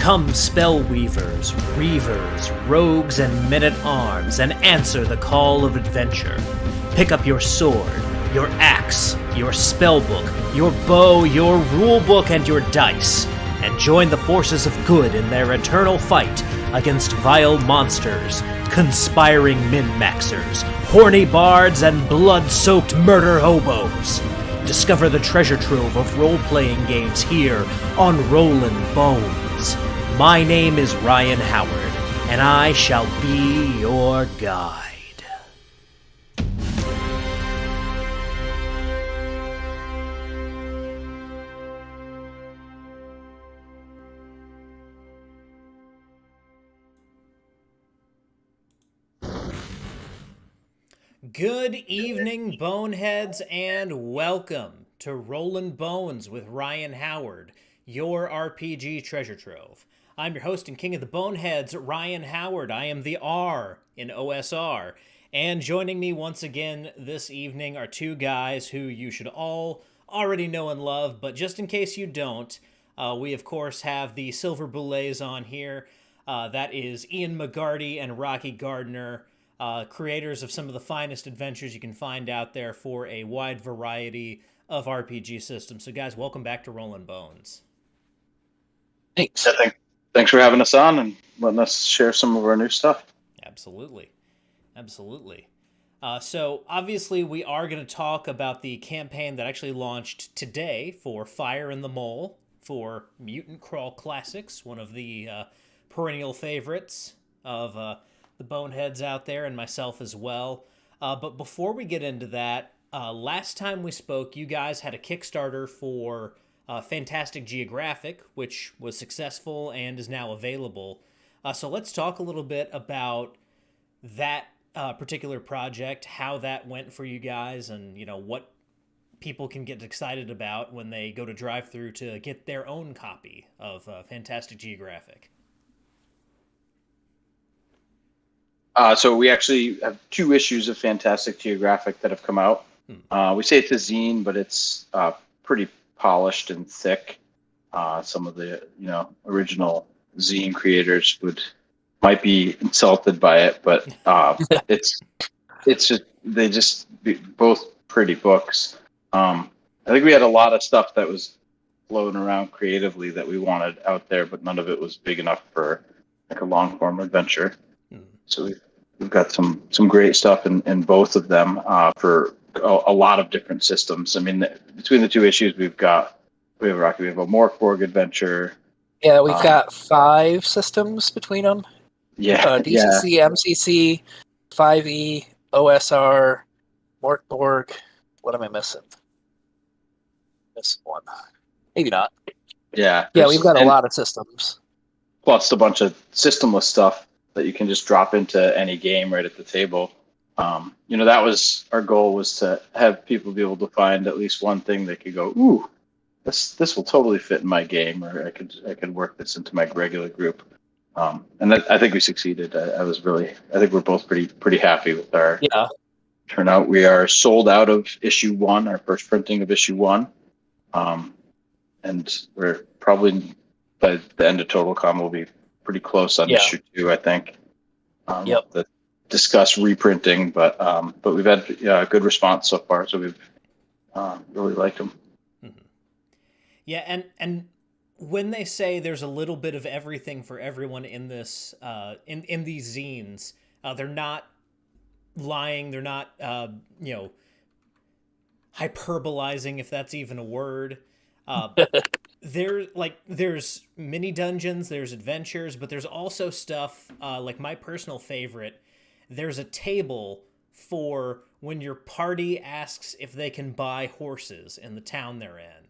Come, spellweavers, reavers, rogues, and men-at-arms, and answer the call of adventure. Pick up your sword, your axe, your spellbook, your bow, your rulebook, and your dice, and join the forces of good in their eternal fight against vile monsters, conspiring min-maxers, horny bards, and blood-soaked murder hobos. Discover the treasure trove of role-playing games here on Rollin Bones. My name is Ryan Howard, and I shall be your guide. Good evening, Boneheads, and welcome to Rollin Bones with Ryan Howard, your RPG treasure trove. I'm your host and king of the Boneheads, Ryan Howard. I am the R in OSR. And joining me once again this evening are two guys who you should all already know and love, but just in case you don't, we of course have the Silver Bulettes on here. That is Ian McGarty and Rocky Gardner, creators of some of the finest adventures you can find out there for a wide variety of RPG systems. So guys, welcome back to Rollin Bones. Thanks. Yeah, thanks for having us on and letting us share some of our new stuff. Absolutely. So obviously we are going to talk about the campaign that actually launched today for Fire in the Mohle for Mutant Crawl Classics, one of the perennial favorites of the Boneheads out there and myself as well. But before we get into that, last time we spoke, you guys had a Kickstarter for Fantastic Geographic, which was successful and is now available. So let's talk a little bit about that particular project, how that went for you guys, and what people can get excited about when they go to drive-thru to get their own copy of Fantastic Geographic. So we actually have 2 issues of Fantastic Geographic that have come out. We say it's a zine, but it's pretty polished and thick. Some of the original zine creators might be insulted by it, but it's just both pretty books. I think we had a lot of stuff that was floating around creatively that we wanted out there, but none of it was big enough for like a long form adventure. So we've got some great stuff in both of them for a lot of different systems. I mean, between the 2 issues, we have a Morkborg adventure. Yeah, we've got 5 systems between them. Yeah, DCC, MCC, 5e, OSR, Morkborg. What am I missing? Missing one. Maybe not. Yeah, we've got a lot of systems. Plus a bunch of systemless stuff that you can just drop into any game right at the table. That was our goal, was to have people be able to find at least one thing they could go, ooh, this will totally fit in my game, or I could work this into my regular group. And I think we succeeded. I think we're both pretty happy with our turnout. We are sold out of issue 1, our first printing of issue 1. And we're probably, by the end of TotalCon, we'll be pretty close on issue 2, I think. To discuss reprinting, but we've had a good response so far, so we've really liked them. Mm-hmm. Yeah, and when they say there's a little bit of everything for everyone in this in these zines, they're not lying, they're not hyperbolizing, if that's even a word. There's mini dungeons, there's adventures, but there's also stuff like my personal favorite. There's a table for when your party asks if they can buy horses in the town they're in.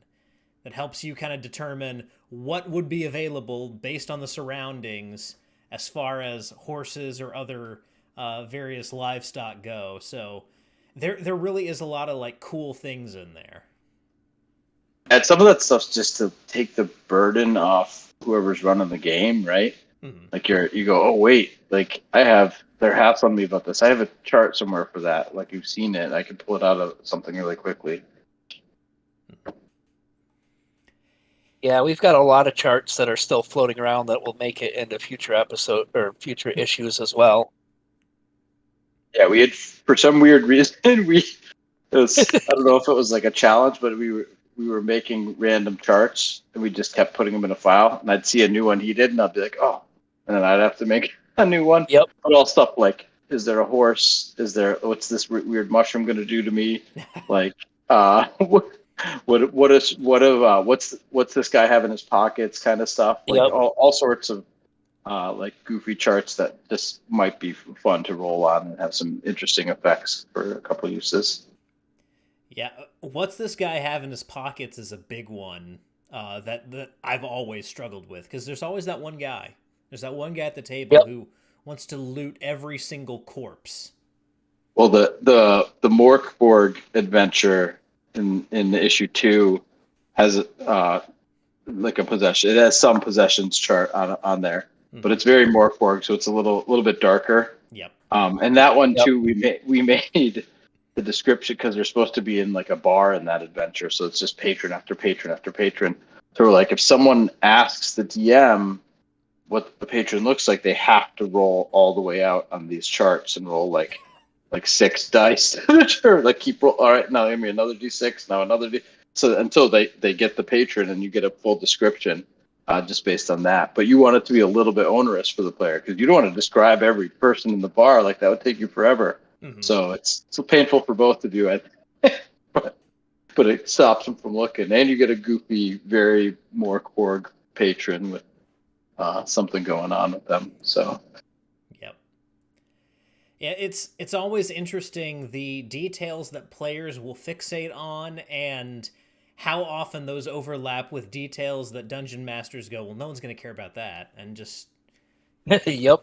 That helps you kind of determine what would be available based on the surroundings as far as horses or other various livestock go. So there really is a lot of cool things in there. And some of that stuff's just to take the burden off whoever's running the game, right? Mm-hmm. Like you go, oh wait, I have their hats on me about this. I have a chart somewhere for that. Like, you've seen it. I can pull it out of something really quickly. Yeah, we've got a lot of charts that are still floating around that will make it into future episode or future issues as well. Yeah, we had, for some weird reason, I don't know if it was like a challenge, but we were making random charts and we just kept putting them in a file, and I'd see a new one he did and I'd be like, oh, and then I'd have to make a new one. Yep. But all stuff like, is there a horse? What's this weird mushroom going to do to me? Like, what's this guy have in his pockets? Kind of stuff. Like Yep. all sorts of like goofy charts that just might be fun to roll on and have some interesting effects for a couple uses. Yeah, what's this guy have in his pockets is a big one that I've always struggled with, because there's always that one guy. There's that one guy at the table who wants to loot every single corpse. Well, the Morkborg adventure in issue 2 has like a possession. It has some possessions chart on there, but it's very Morkborg, so it's a little bit darker. Yep. And that one too, we made the description because they're supposed to be in like a bar in that adventure, so it's just patron after patron after patron. So we're like, if someone asks the DM what the patron looks like, they have to roll all the way out on these charts and roll like 6 dice. Sure, like keep roll. All right, now give me another d6. Now another d. So until they get the patron and you get a full description, just based on that. But you want it to be a little bit onerous for the player because you don't want to describe every person in the bar. Like that would take you forever. Mm-hmm. So it's so painful for both of you. But it stops them from looking, and you get a goofy, very Morkborg patron with something going on with them. So. Yeah, it's always interesting the details that players will fixate on and how often those overlap with details that dungeon masters go, well, no one's going to care about that, and just... Yep.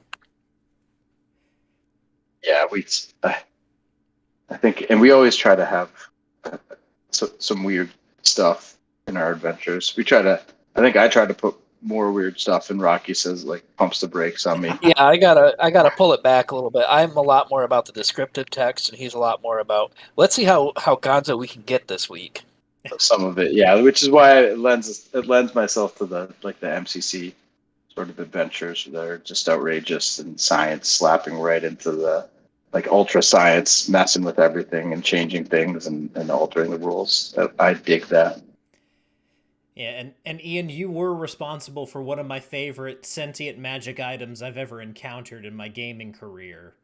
Yeah, I think, and we always try to have some weird stuff in our adventures. I think I try to put more weird stuff, and Rocky says like pumps the brakes on me. Yeah, I gotta pull it back a little bit. I'm a lot more about the descriptive text, and he's a lot more about let's see how gonzo we can get this week. Some of it, yeah, which is why it lends myself to the MCC sort of adventures that are just outrageous and science slapping right into the like ultra science, messing with everything and changing things and altering the rules. I dig that. Yeah, and Ian, you were responsible for one of my favorite sentient magic items I've ever encountered in my gaming career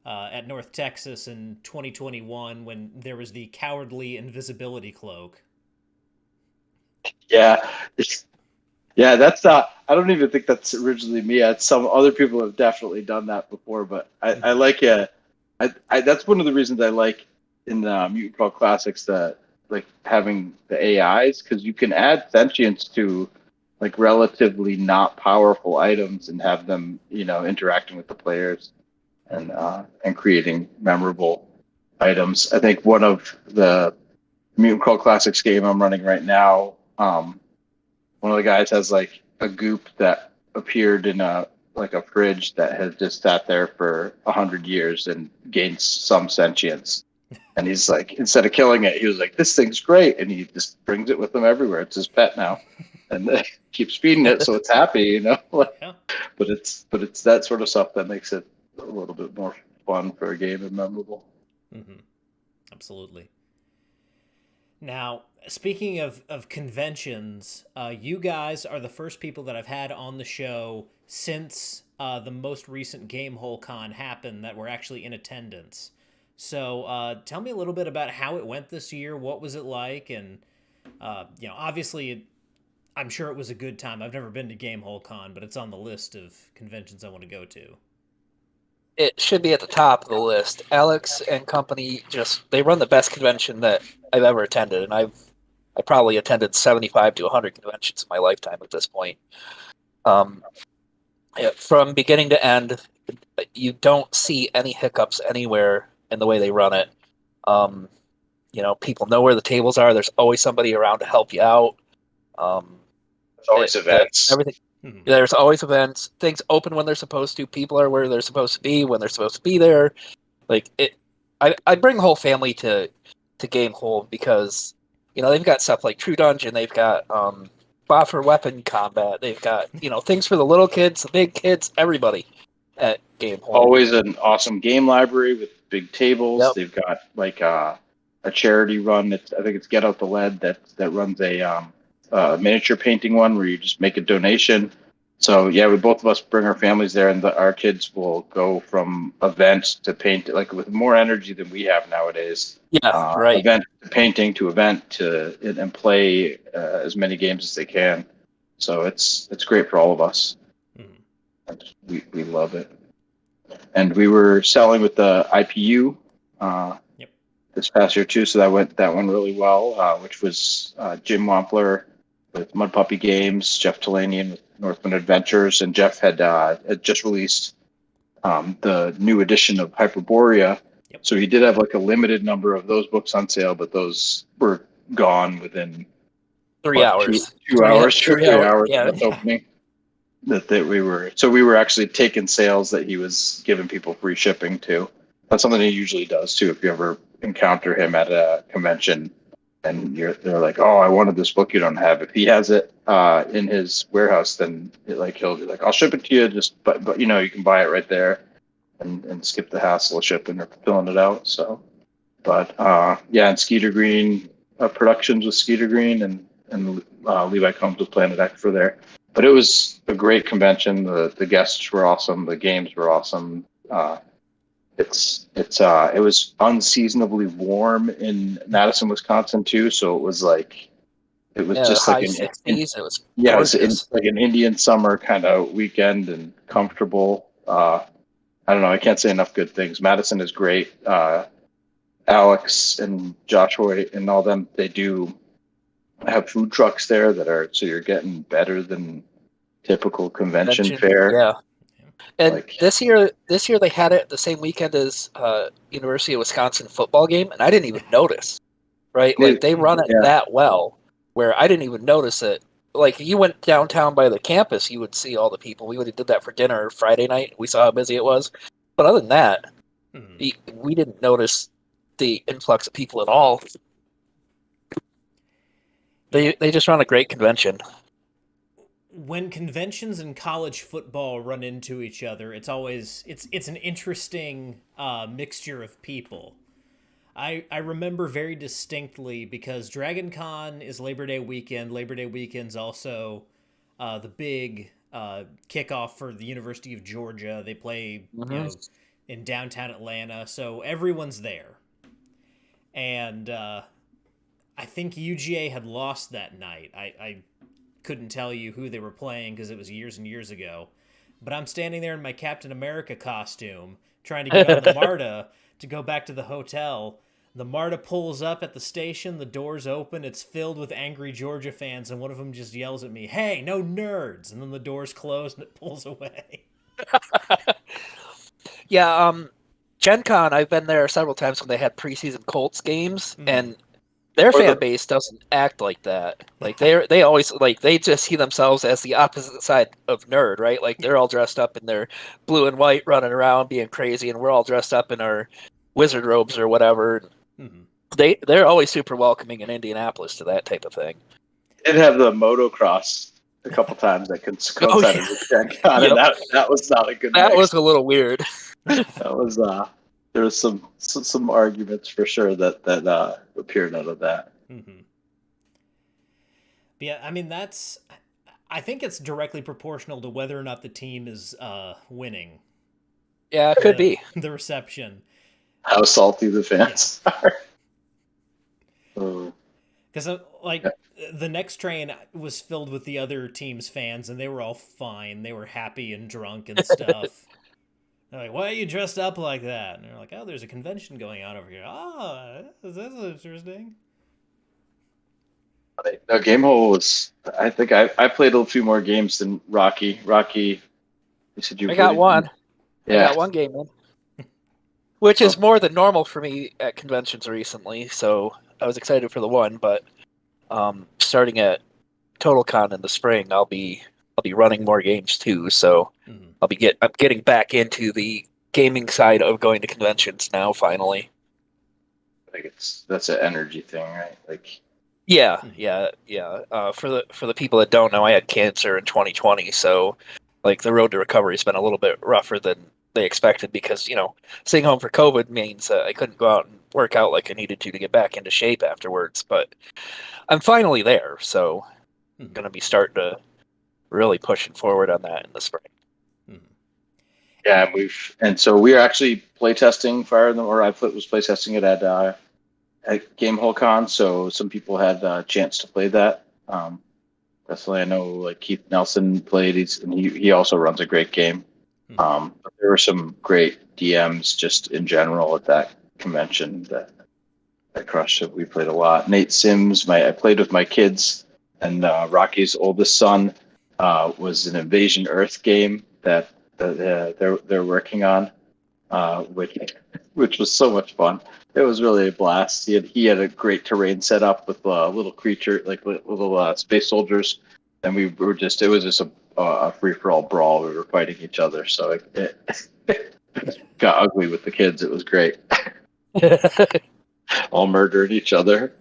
at North Texas in 2021 when there was the cowardly invisibility cloak. Yeah. Yeah, that's not... I don't even think that's originally me. Some other people have definitely done that before, but I like that's one of the reasons I like in the Mutant Crawl Classics that like having the AIs, because you can add sentience to like relatively not powerful items and have them, interacting with the players and creating memorable items. I think one of the Mutant Crawl Classics game I'm running right now, one of the guys has like a goop that appeared in a fridge that has just sat there for 100 years and gained some sentience. And he's like, instead of killing it, he was like, this thing's great. And he just brings it with him everywhere. It's his pet now. And keeps feeding it so it's happy, Yeah. But it's that sort of stuff that makes it a little bit more fun for a game and memorable. Mm-hmm. Absolutely. Now, speaking of conventions, you guys are the first people that I've had on the show since the most recent Gamehole Con happened that were actually in attendance. So tell me a little bit about how it went this year. What was it like? And, obviously, I'm sure it was a good time. I've never been to Gamehole Con, but it's on the list of conventions I want to go to. It should be at the top of the list. Alex and company they run the best convention that I've ever attended, and I probably attended 75 to 100 conventions in my lifetime at this point. From beginning to end, you don't see any hiccups anywhere in the way they run it. People know where the tables are. There's always somebody around to help you out. There's always events. Everything. Mm-hmm. There's always events. Things open when they're supposed to. People are where they're supposed to be when they're supposed to be there. I bring the whole family to Gamehole because they've got stuff like True Dungeon. They've got boffer weapon combat. They've got things for the little kids, the big kids, everybody at Game Hole. Always an awesome game library with big tables. Yep. They've got like a charity run. I think it's Get Out the Lead that runs a miniature painting one where you just make a donation. So yeah, we both of us bring our families there, and our kids will go from event to paint, like with more energy than we have nowadays. Yeah, right. Event to painting to event to and play as many games as they can. So it's great for all of us. We love it. And we were selling with the IPU this past year too, so that went really well. Which was Jim Wampler with Mud Puppy Games, Jeff Talanian with Northland Adventures, and Jeff had just released the new edition of Hyperborea. Yep. So he did have like a limited number of those books on sale, but those were gone within 3 hours. 2 hours, 3 hours yeah. of opening. That we were actually taking sales that he was giving people free shipping to. That's something he usually does too. If you ever encounter him at a convention and they're like, "Oh, I wanted this book you don't have." If he has it in his warehouse, then he'll be like, "I'll ship it to you." But you can buy it right there and skip the hassle of shipping or filling it out. So, but and Skeeter Green Productions with Skeeter Green and Levi Combs with Planet X were there. But it was a great convention. The guests were awesome. The games were awesome. It was unseasonably warm in Madison, Wisconsin too. So it was just high like 60s. It was it gorgeous. was like an Indian summer kind of weekend and comfortable. I don't know. I can't say enough good things. Madison is great. Alex and Joshua and all them, they do have food trucks there so you're getting better than typical convention fare. Yeah. And this year they had it the same weekend as University of Wisconsin football game, and I didn't even notice. Right? Like they run it that well where I didn't even notice it. Like you went downtown by the campus, you would see all the people. We would have did that for dinner Friday night. We saw how busy it was. But other than that, we didn't notice the influx of people at all. They just run a great convention. When conventions and college football run into each other, it's always it's an interesting mixture of people. I remember very distinctly because Dragon Con is Labor Day weekend. Labor Day weekend's also the big kickoff for the University of Georgia. They play in downtown Atlanta, so everyone's there. And I think UGA had lost that night. I couldn't tell you who they were playing because it was years and years ago. But I'm standing there in my Captain America costume trying to get on the MARTA to go back to the hotel. The MARTA pulls up at the station. The doors open. It's filled with angry Georgia fans, and one of them just yells at me, "Hey, no nerds!" And then the doors close and it pulls away. Yeah, Gen Con, I've been there several times when they had preseason Colts games, and their fan base doesn't act like that. Like they always they just see themselves as the opposite side of nerd, right? Like they're all dressed up in their blue and white, running around being crazy, and we're all dressed up in our wizard robes or whatever. They're always super welcoming in Indianapolis to that type of thing. Did have the motocross a couple times that coincided with Gen Con, and that was not a good. That was a little weird. That was there was some arguments for sure that appeared out of that. Yeah, I mean I think it's directly proportional to whether or not the team is winning. Yeah, it could be the reception. How salty the fans are. Because the next train was filled with the other team's fans, and they were all fine. They were happy and drunk and stuff. They're like, "Why are you dressed up like that?" And they're like, "Oh, there's a convention going on over here." "Oh, that's interesting." No, Game Hole was. I think I played a few more games than Rocky. Rocky, you said you. I got one. Yeah. I got one game in, which is more than normal for me at conventions recently. So I was excited for the one, but starting at TotalCon in the spring, I'll be running more games too. So I'm getting back into the gaming side of going to conventions now. Finally, I think that's an energy thing, right? Like, Yeah. For the people that don't know, I had cancer in 2020, so like the road to recovery has been a little bit rougher than they expected because staying home for COVID means I couldn't go out and work out like I needed to get back into shape afterwards. But I'm finally there, so I'm gonna be starting to really pushing forward on that in the spring. Yeah, so we are actually playtesting Fire in the Mold, or I was playtesting it at Gamehole Con, so some people had a chance to play that. Definitely, I know like Keith Nelson played. He also runs a great game. But there were some great DMs just in general at that convention that crushed it. We played a lot. Nate Sims, I played with my kids, and Rocky's oldest son was an Invasion Earth game that they're working on, which was so much fun. It was really a blast. He had a great terrain set up with little creature, like little space soldiers, and it was just a free for all brawl. We were fighting each other, so it got ugly with the kids. It was great. All murdering each other.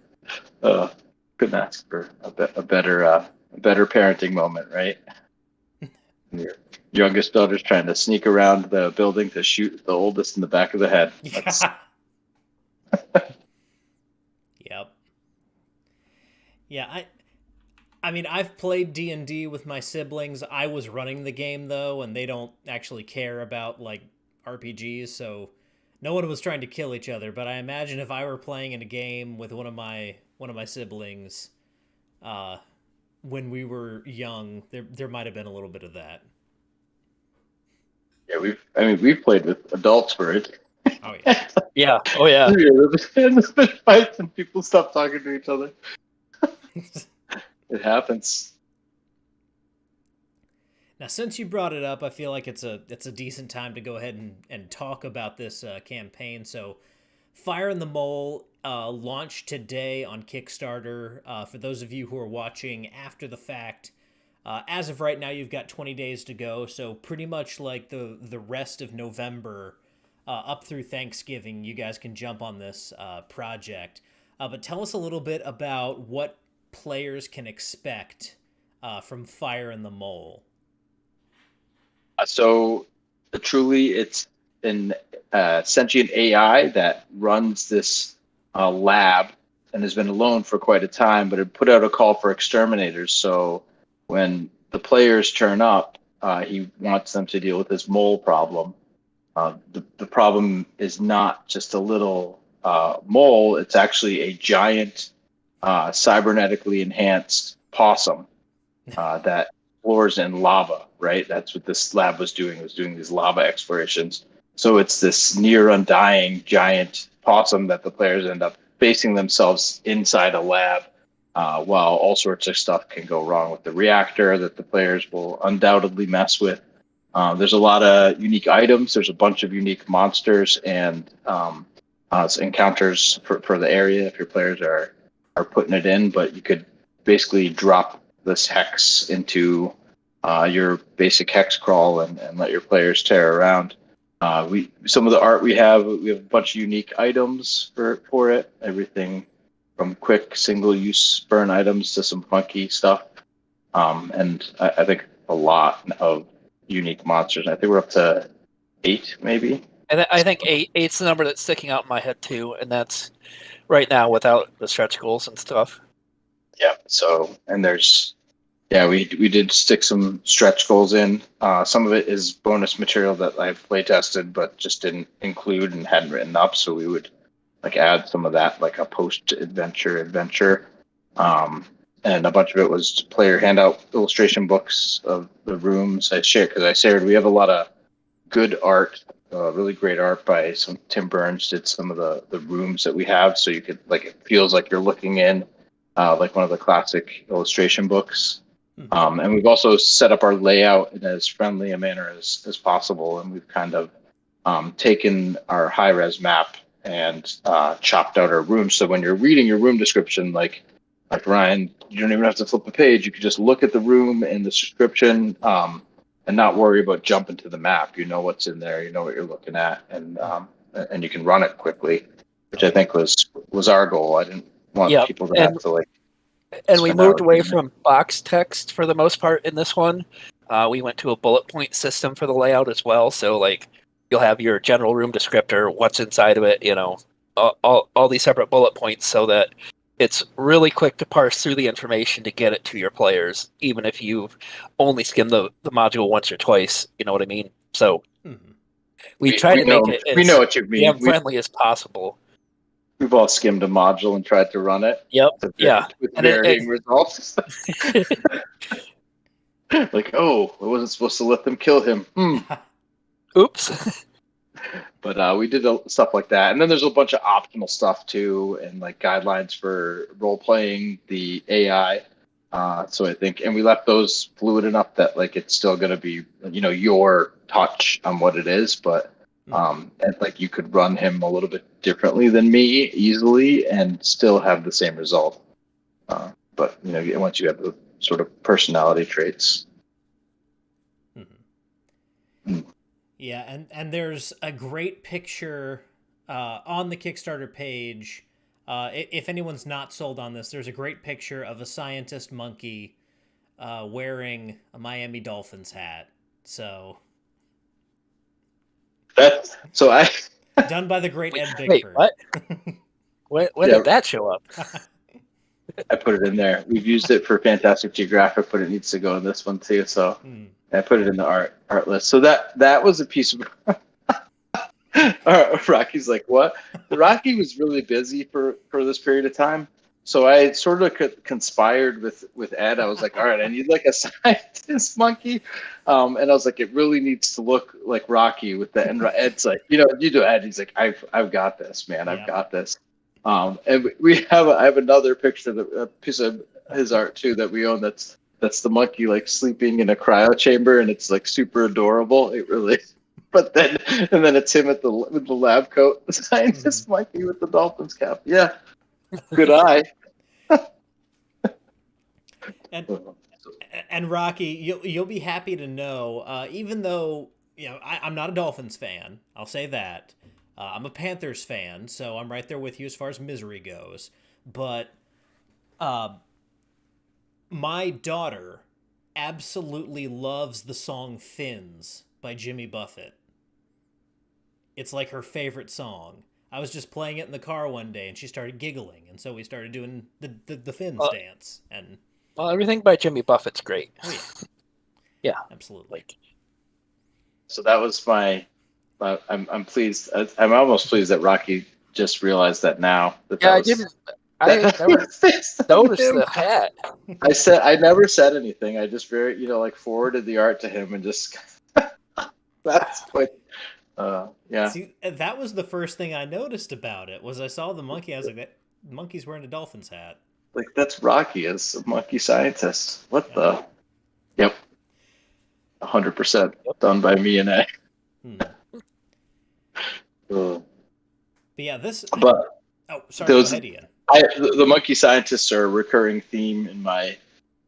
Couldn't ask for a better parenting moment, right? Your youngest daughter's trying to sneak around the building to shoot the oldest in the back of the head. Yep. Yeah, I mean, I've played D&D with my siblings. I was running the game though, and they don't actually care about like RPGs, so no one was trying to kill each other. But I imagine if I were playing in a game with one of my siblings, when we were young, there might have been a little bit of that. Yeah, we've played with adults for it. Oh yeah. Yeah. Oh yeah. There's been fights and people stop talking to each other. It happens. Now, since you brought it up, I feel like it's a decent time to go ahead and talk about this campaign. So, Fire in the Mohle launched today on Kickstarter. For those of you who are watching after the fact, as of right now, you've got 20 days to go. So pretty much like the rest of November up through Thanksgiving, you guys can jump on this project. But tell us a little bit about what players can expect from Fire in the Mohle. So truly, it's an sentient AI that runs this lab and has been alone for quite a time, but it put out a call for exterminators. So when the players turn up, he wants them to deal with this mole problem. The problem is not just a little mole, it's actually a giant cybernetically enhanced possum that explores in lava, right? That's what this lab was doing. It was doing these lava explorations. So it's this near undying giant possum that the players end up facing themselves inside a lab, while all sorts of stuff can go wrong with the reactor that the players will undoubtedly mess with. There's a lot of unique items. There's a bunch of unique monsters and encounters for the area if your players are putting it in, but you could basically drop this hex into your basic hex crawl and let your players tear around. Some of the art we have a bunch of unique items for it. Everything from quick single-use burn items to some funky stuff, and I think a lot of unique monsters. I think we're up to 8, maybe. And I think eight's the number that's sticking out in my head too, and that's right now without the stretch goals and stuff. Yeah. So, and we did stick some stretch goals in. Some of it is bonus material that I've play tested, but just didn't include and hadn't written up. So we would like add some of that, like a post adventure. And a bunch of it was player handout illustration books of the rooms I shared we have a lot of good art, really great art by Tim Burns did some of the rooms that we have. So you could it feels like you're looking in like one of the classic illustration books. And we've also set up our layout in as friendly a manner as possible. And we've kind of taken our high-res map and chopped out our rooms. So when you're reading your room description, like Ryan, you don't even have to flip a page. You can just look at the room and the description and not worry about jumping to the map. You know what's in there. You know what you're looking at. And you can run it quickly, which I think was our goal. I didn't want people to have to And we spend moved hours away doing it. from box text for the most part in this one. We went to a bullet point system for the layout as well. So like you'll have your general room descriptor, what's inside of it, all these separate bullet points so that it's really quick to parse through the information to get it to your players, even if you've only skimmed the module once or twice. You know what I mean? So Mhm. we try to make it We know as what you mean. DM friendly as possible. We've all skimmed a module and tried to run it. Yep. With with And varying results. Like, oh, I wasn't supposed to let them kill him. Oops. But we did stuff like that, and then there's a bunch of optional stuff too, and like guidelines for role playing the AI. So I think, and we left those fluid enough that like it's still going to be, your touch on what it is, but and like you could run him a little bit differently than me easily, and still have the same result. But once you have the sort of personality traits. Yeah, and there's a great picture on the Kickstarter page. If anyone's not sold on this, there's a great picture of a scientist monkey wearing a Miami Dolphins hat. So I done by the great Ed Bigford. Wait, what? When did that show up? I put it in there. We've used it for Fantastic Geographic, but it needs to go in this one too. So I put it in the art list. So that was a piece of. Rocky's like, what? Rocky was really busy for this period of time. So I sort of conspired with Ed. I was like, all right, I need like a scientist monkey. And I was like, it really needs to look like Rocky with that. And Ed's like, you do Ed. He's like, I've got this, man. I've got this. And I have another picture, a piece of his art too that we own. That's the monkey like sleeping in a cryo chamber, and it's like super adorable. It really. But then it's him with the lab coat, the scientist monkey with the Dolphins cap. Yeah, good eye. And Rocky, you'll be happy to know, even though I'm not a Dolphins fan, I'll say that. I'm a Panthers fan, so I'm right there with you as far as misery goes. But my daughter absolutely loves the song Fins by Jimmy Buffett. It's like her favorite song. I was just playing it in the car one day, and she started giggling, and so we started doing the Fins dance. And everything by Jimmy Buffett's great. Oh, yeah. Yeah, absolutely. So that was my. I'm pleased. I'm almost pleased that Rocky just realized that now. I didn't. I never noticed the hat. I never said anything. I just forwarded the art to him and just. That's what. Yeah. See, that was the first thing I noticed about it. Was I saw the monkey. I was like, that monkey's wearing a Dolphins hat. Like, that's Rocky as a monkey scientist. What the? Yep. 100% done by me and Ed. But yeah, this. But oh, sorry. Those, go ahead, Ian. The monkey scientists are a recurring theme in my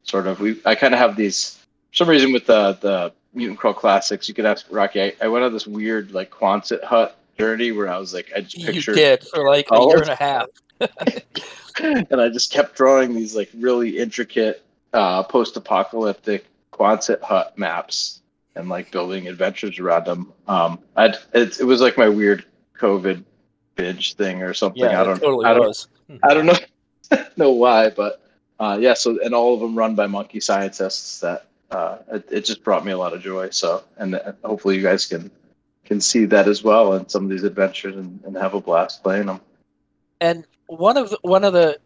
sort of. I kind of have these. For some reason, with the Mutant Crawl Classics, you could ask Rocky. I went on this weird like Quonset hut journey where I was like, I just pictured. You did for like a year and a half. And I just kept drawing these like really intricate post-apocalyptic Quonset hut maps and like building adventures around them. It was like my weird COVID binge thing or something. Yeah, I don't know why, but yeah. So, and all of them run by monkey scientists. That it just brought me a lot of joy. So, and hopefully you guys can see that as well in some of these adventures and have a blast playing them. And one of the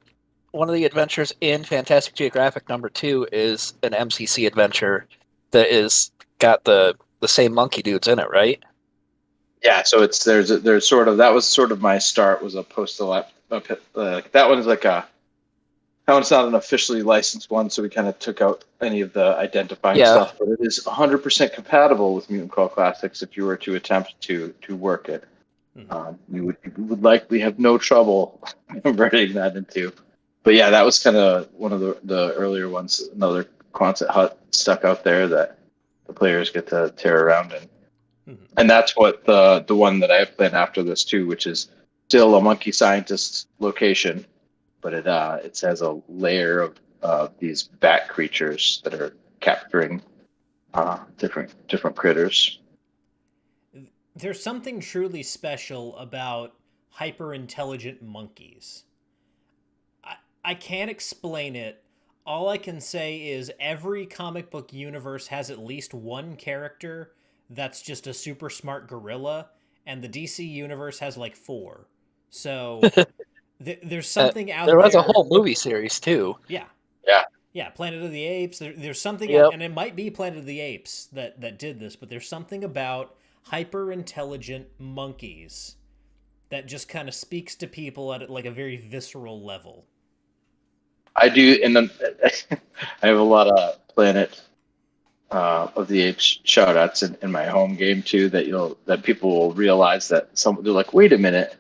adventures in Fantastic Geographic #2 is an MCC adventure that is got the same monkey dudes in it, right? Yeah, so there's sort of, that was sort of my start, was a that one's like that one's not an officially licensed one, so we kind of took out any of the identifying stuff, but it is 100% compatible with Mutant Crawl Classics if you were to attempt to work it. You would likely have no trouble converting that into. But yeah, that was kind of one of the earlier ones, another Quonset hut stuck out there that the players get to tear around in. And that's what the one that I have planned after this too, which is still a monkey scientist location, but it has a layer of these bat creatures that are capturing different critters. There's something truly special about hyper-intelligent monkeys. I can't explain it. All I can say is every comic book universe has at least one character that's just a super smart gorilla, and the DC universe has like 4. So there's something out there there. was a whole movie series too. Yeah. Yeah. Yeah, Planet of the Apes. There's something, Yep. and it might be Planet of the Apes that did this, but there's something about hyper-intelligent monkeys that just kind of speaks to people at like a very visceral level. I do, and then I have a lot of Planet of the Apes shout-outs in my home game too. That people will realize that they're like, wait a minute,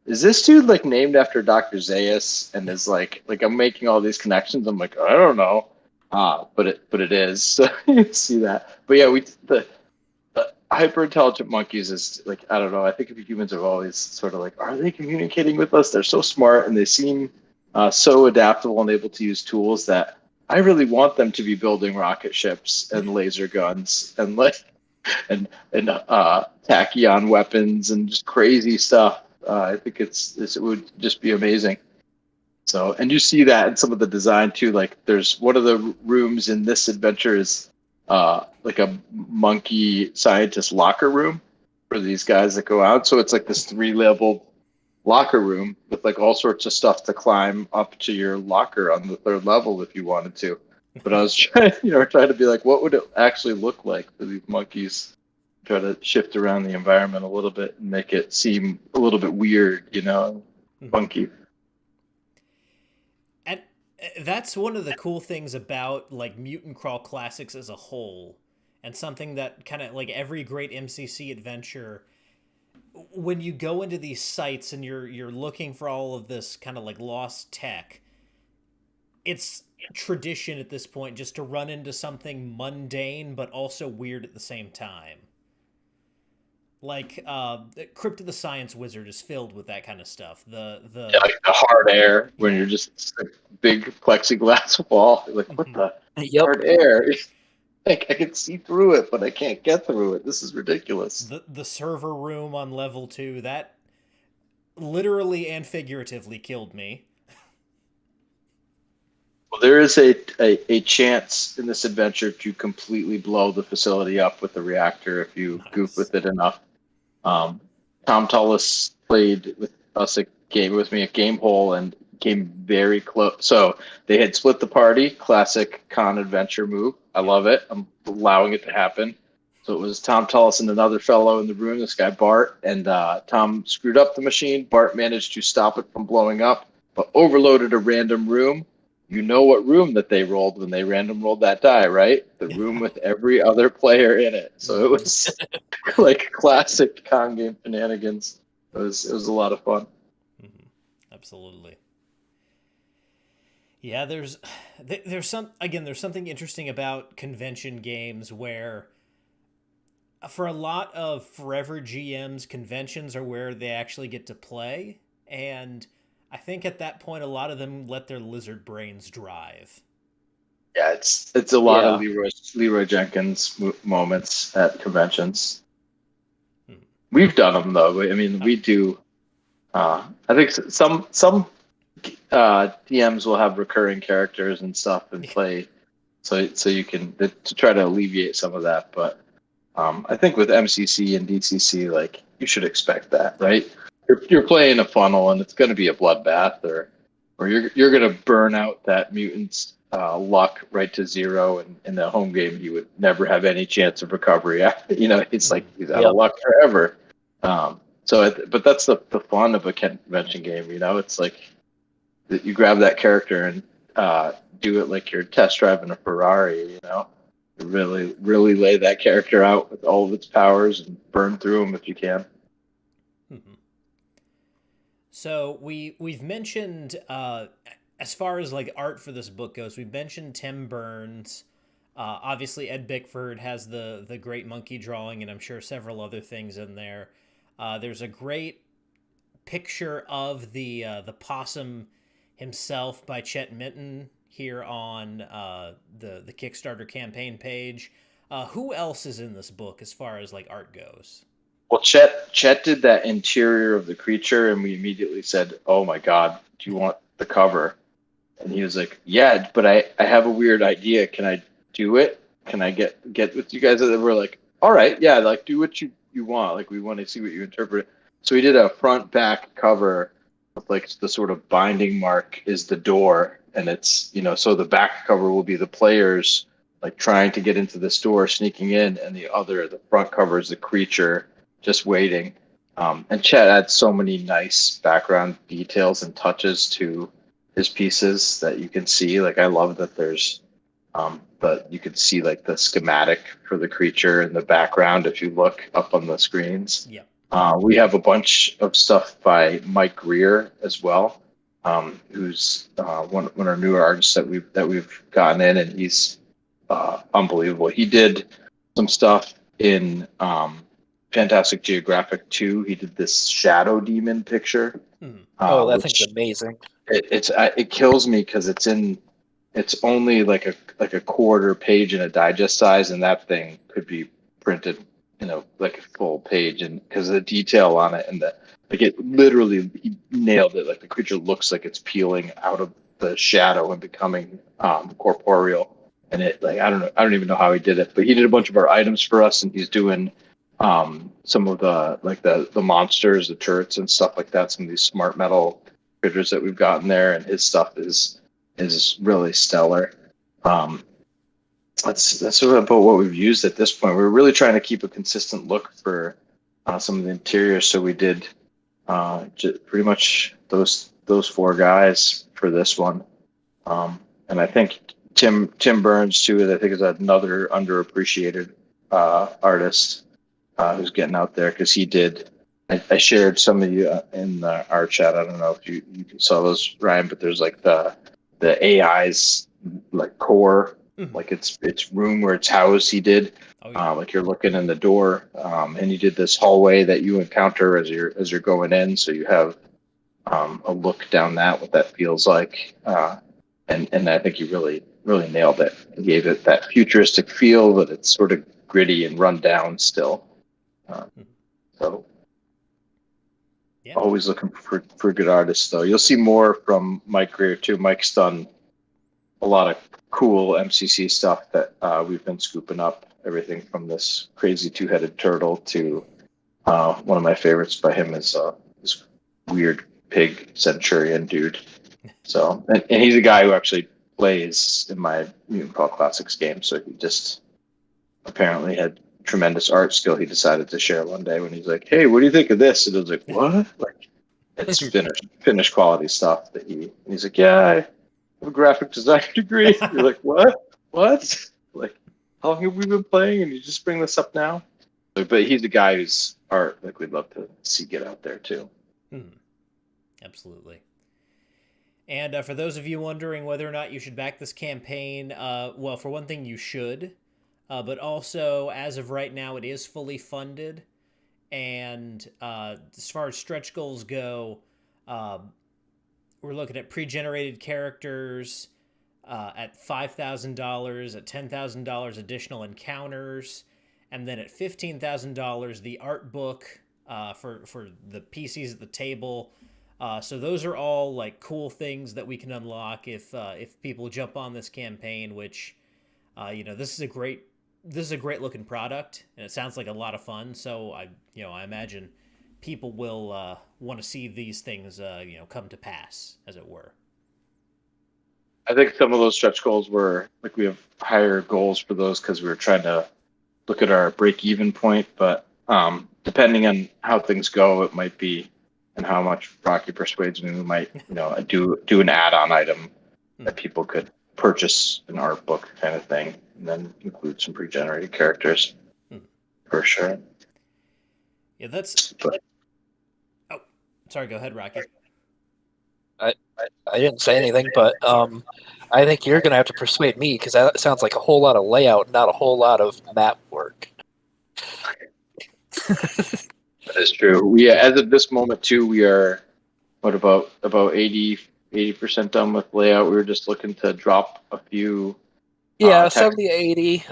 is this dude like named after Dr. Zaius? And is like I'm making all these connections. I'm like, I don't know, but it is. So you see that. But yeah, the hyper intelligent monkeys is like, I don't know. I think humans are always sort of like, are they communicating with us? They're so smart and they seem so adaptable and able to use tools that I really want them to be building rocket ships and laser guns and and tachyon weapons and just crazy stuff. I think it would just be amazing. So, and you see that in some of the design too. Like, there's one of the rooms in this adventure is like a monkey scientist locker room for these guys that go out. So it's like this 3-level locker room with like all sorts of stuff to climb up to your locker on the 3rd level if you wanted to. But I was trying to be like, what would it actually look like for these monkeys? Try to shift around the environment a little bit and make it seem a little bit weird, funky. And that's one of the cool things about like Mutant Crawl Classics as a whole, and something that kind of like every great MCC adventure, when you go into these sites and you're looking for all of this kind of like lost tech, it's tradition at this point just to run into something mundane but also weird at the same time. Like Crypt of the Science Wizard is filled with that kind of stuff. Like the hard air when you're just a big plexiglass wall. Like, what the hard air? Like, I can see through it, but I can't get through it. This is ridiculous. The server room on level 2, that literally and figuratively killed me. Well, there is a chance in this adventure to completely blow the facility up with the reactor if you goof with it enough. Tom Tullis played with me at Game Hole and came very close. So they had split the party, classic con adventure move. I love it. I'm allowing it to happen. So it was Tom Tullis and another fellow in the room, this guy Bart, and Tom screwed up the machine. Bart managed to stop it from blowing up, but overloaded a random room. You know what room that they rolled when they random rolled that die, right? The room with every other player in it. So it was like classic con game shenanigans. It was a lot of fun. Mm-hmm. Absolutely. Yeah, there's something interesting about convention games where for a lot of forever GMs, conventions are where they actually get to play, and I think at that point, a lot of them let their lizard brains drive. Yeah, it's a lot of Leroy Jenkins moments at conventions. We've done them though. I mean, we do. I think some DMs will have recurring characters and stuff and play, so you can to try to alleviate some of that. But I think with MCC and DCC, like, you should expect that, right? You're playing a funnel and it's going to be a bloodbath, or you're going to burn out that mutant's luck right to 0, and in the home game you would never have any chance of recovery. It's like he's out of luck forever. But that's the fun of a convention game. It's like that you grab that character and do it like you're test driving a Ferrari. Really, really lay that character out with all of its powers and burn through them if you can. Mm-hmm. So we've mentioned, as far as like art for this book goes, we've mentioned Tim Burns. Obviously, Ed Bickford has the great monkey drawing, and I'm sure several other things in there. There's a great picture of the possum himself by Chet Minton here on the Kickstarter campaign page. Who else is in this book as far as like art goes? Well, Chet did that interior of the creature, and we immediately said, "Oh my God, do you want the cover?" And he was like, "Yeah, but I have a weird idea. Can I do it? Can I get with you guys?" And we're like, "All right, yeah, like do what you want. Like we want to see what you interpret." So we did a front back cover with like the sort of binding mark is the door, and it's so the back cover will be the players like trying to get into this door, sneaking in, and the front cover is the creature just waiting. And Chet adds so many nice background details and touches to his pieces that you can see. Like I love that there's but you can see like the schematic for the creature in the background if you look up on the screens. Yeah. We have a bunch of stuff by Mike Greer as well, who's one of our newer artists that we've gotten in, and he's unbelievable. He did some stuff in Fantastic Geographic 2. He did this Shadow Demon picture. That thing's amazing. It kills me because it's only like a quarter page in a digest size, and that thing could be printed like a full page, and because of the detail on it and it literally he nailed it. Like the creature looks like it's peeling out of the shadow and becoming corporeal. And it like I don't even know how he did it, but he did a bunch of our items for us, and he's doing some of the monsters, the turrets and stuff like that, some of these smart metal critters that we've gotten there, and his stuff is really stellar. That's sort of about what we've used at this point. We're really trying to keep a consistent look for some of the interiors, so we did pretty much those four guys for this one, and I think Tim Burns too. I think is another underappreciated artist who's getting out there because he did. I shared some of you in our chat. I don't know if you saw those, Ryan, but there's like the AI's like core. Like its room where it's housed. He did like you're looking in the door, and he did this hallway that you encounter as you're going in. So you have a look down what that feels like, and I think he really nailed it. He gave it that futuristic feel, but it's sort of gritty and run down still. So always looking for good artists, though. You'll see more from Mike Greer too. Mike's done a lot of cool MCC stuff that we've been scooping up. Everything from this crazy two-headed turtle to one of my favorites by him is this weird pig centurion dude. So, and he's a guy who actually plays in my Mutant Call Classics game. So he just apparently had tremendous art skill. He decided to share one day when he's like, "Hey, what do you think of this?" And I was like, "What?" Like, it's finished quality stuff that he's like, "Yeah, I have a graphic design degree." You're like, "What? Like, how long have we been playing? And you just bring this up now?" But he's a guy whose art like we'd love to see get out there too. Absolutely. And for those of you wondering whether or not you should back this campaign, well, for one thing, you should. But also, as of right now, it is fully funded. And as far as stretch goals go, we're looking at pre-generated characters at $5,000, at $10,000 additional encounters, and then at $15,000 the art book for the PCs at the table. So those are all like cool things that we can unlock if people jump on this campaign. Which, this is a great looking product, and it sounds like a lot of fun. So I imagine people will want to see these things come to pass, as it were. I think some of those stretch goals were like we have higher goals for those because we were trying to look at our break-even point. But depending on how things go, it might be, and how much Rocky persuades me, we might do an add-on item that people could purchase an art book kind of thing, and then include some pre-generated characters for sure. Yeah, that's. Oh, sorry. Go ahead, Rocky. I didn't say anything, but I think you're going to have to persuade me because that sounds like a whole lot of layout, not a whole lot of map work. That is true. As of this moment too, we are about 80 80% done with layout. We were just looking to drop a few. Yeah, Text. 70 to 80.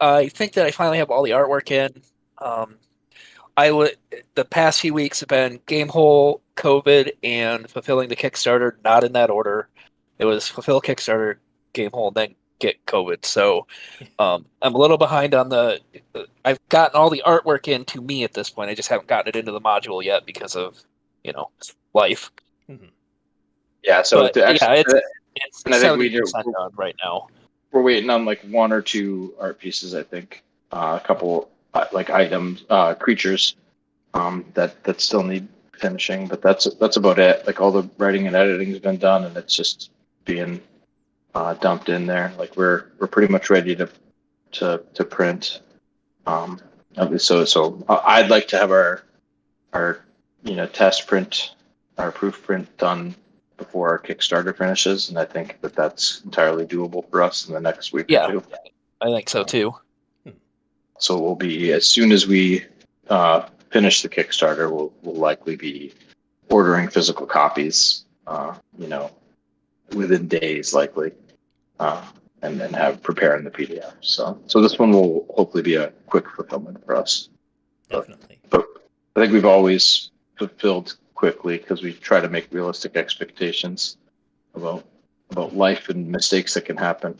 I think that I finally have all the artwork in. The past few weeks have been game hole, COVID, and fulfilling the Kickstarter, not in that order. It was fulfill Kickstarter, game hole, then get COVID. So I'm a little behind on I've gotten all the artwork in to me at this point. I just haven't gotten it into the module yet because of, life. Mm-hmm. Yeah, so but, it's and I think 70% done right now. We're waiting on like one or two art pieces. I think a couple like items, creatures that still need finishing, but that's about it. Like all the writing and editing has been done, and it's just being dumped in there. Like we're pretty much ready to print. At least so I'd like to have our test print, our proof print done before our Kickstarter finishes, and I think that's entirely doable for us in the next week or two. I think so too. So we'll be, as soon as we finish the Kickstarter, we'll likely be ordering physical copies, within days likely, and then preparing the PDF. So this one will hopefully be a quick fulfillment for us. Definitely. But I think we've always fulfilled quickly because we try to make realistic expectations about life and mistakes that can happen.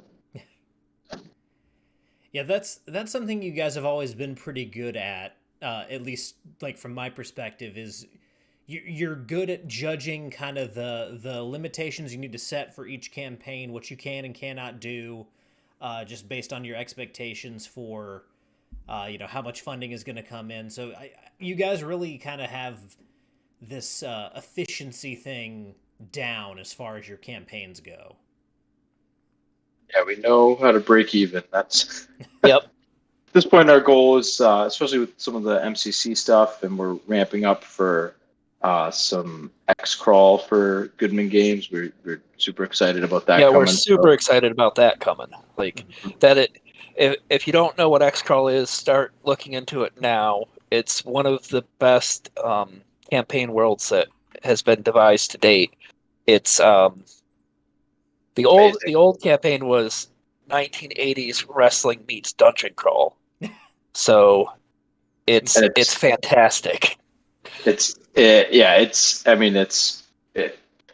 Yeah, that's something you guys have always been pretty good at least like from my perspective, is you're good at judging kind of the limitations you need to set for each campaign, what you can and cannot do, just based on your expectations for how much funding is going to come in. So you guys really kind of have this efficiency thing down as far as your campaigns go. Yeah, we know how to break even. That's Yep. At this point, our goal is, especially with some of the MCC stuff, and we're ramping up for some X-Crawl for Goodman Games. We're super excited about that. Yeah, we're super excited about that coming. Like if you don't know what X-Crawl is, start looking into it now. It's one of the best campaign worlds that has been devised to date. It's the old campaign was 1980s wrestling meets dungeon crawl. So it's fantastic. It's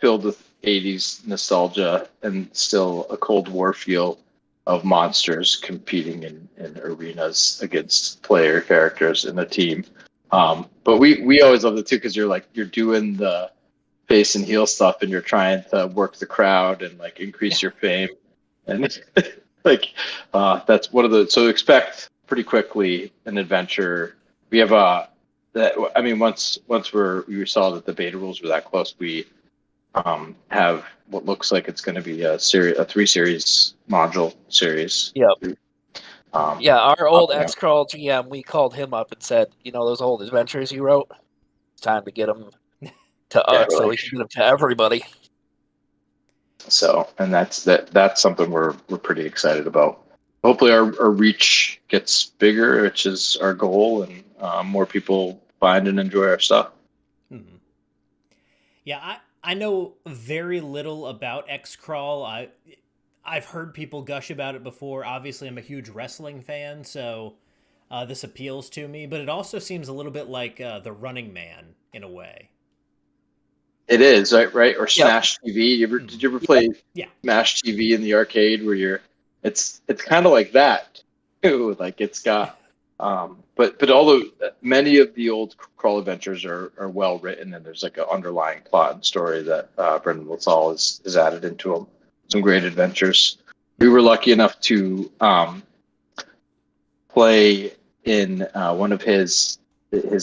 filled with 80s nostalgia and still a Cold War feel of monsters competing in arenas against player characters in a team. But we always love it too, because you're doing the face and heel stuff, and you're trying to work the crowd and like increase your fame, and that's one of the. So expect pretty quickly an adventure. We have once we saw that the beta rules were that close, we have what looks like it's going to be a 3-series module series. Yep. Our old X-Crawl GM, we called him up and said, those old adventures you wrote, it's time to get them to us so we can get them to everybody. So, and that's something we're pretty excited about. Hopefully our reach gets bigger, which is our goal, and more people find and enjoy our stuff. Mm-hmm. Yeah, I know very little about X-Crawl. I've heard people gush about it before. Obviously, I'm a huge wrestling fan, so this appeals to me. But it also seems a little bit like the Running Man in a way. It is, right? Or Smash TV. Did you ever play Smash TV in the arcade where it's kind of like that too. Like it's got, but although many of the old crawl adventures are well written, and there's like an underlying plot and story that Brendan LaSalle is added into them. Some great adventures. We were lucky enough to play in one of his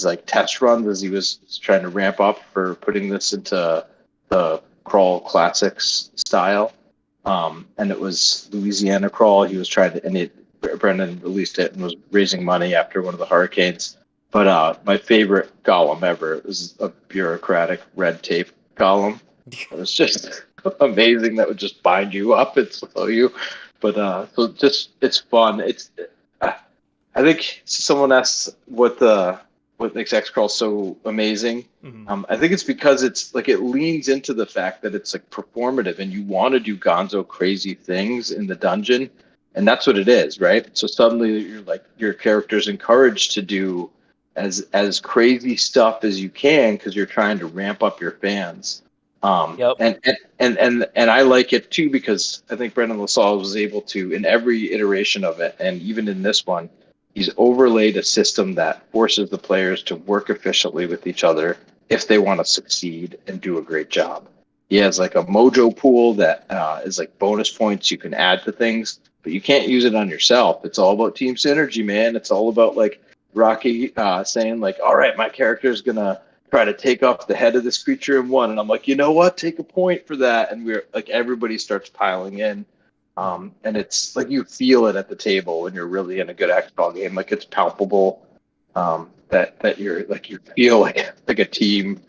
like test runs as he was trying to ramp up for putting this into the Crawl Classics style. And it was Louisiana Crawl. He was trying to, Brendan released it and was raising money after one of the hurricanes. But my favorite golem ever was a bureaucratic red tape golem. It was just amazing. That would just bind you up and slow you. But it's fun. I think someone asked what what makes X-Crawl so amazing. Mm-hmm. I think it's because it's like it leans into the fact that it's like performative and you want to do gonzo crazy things in the dungeon, and that's what it is, right? So suddenly you're like your character's encouraged to do as crazy stuff as you can because you're trying to ramp up your fans. Yep. And I like it too because I think Brendan LaSalle was able to, in every iteration of it, and even in this one, he's overlaid a system that forces the players to work efficiently with each other if they want to succeed and do a great job. He has like a mojo pool that is like bonus points you can add to things, but you can't use it on yourself. It's all about team synergy, man. It's all about like Rocky saying like, all right, my character is going to try to take off the head of this creature in one. And I'm like, you know what? Take a point for that. And we're like, everybody starts piling in. And it's like you feel it at the table when you're really in a good X-Ball game. Like it's palpable that you're like you feel like a team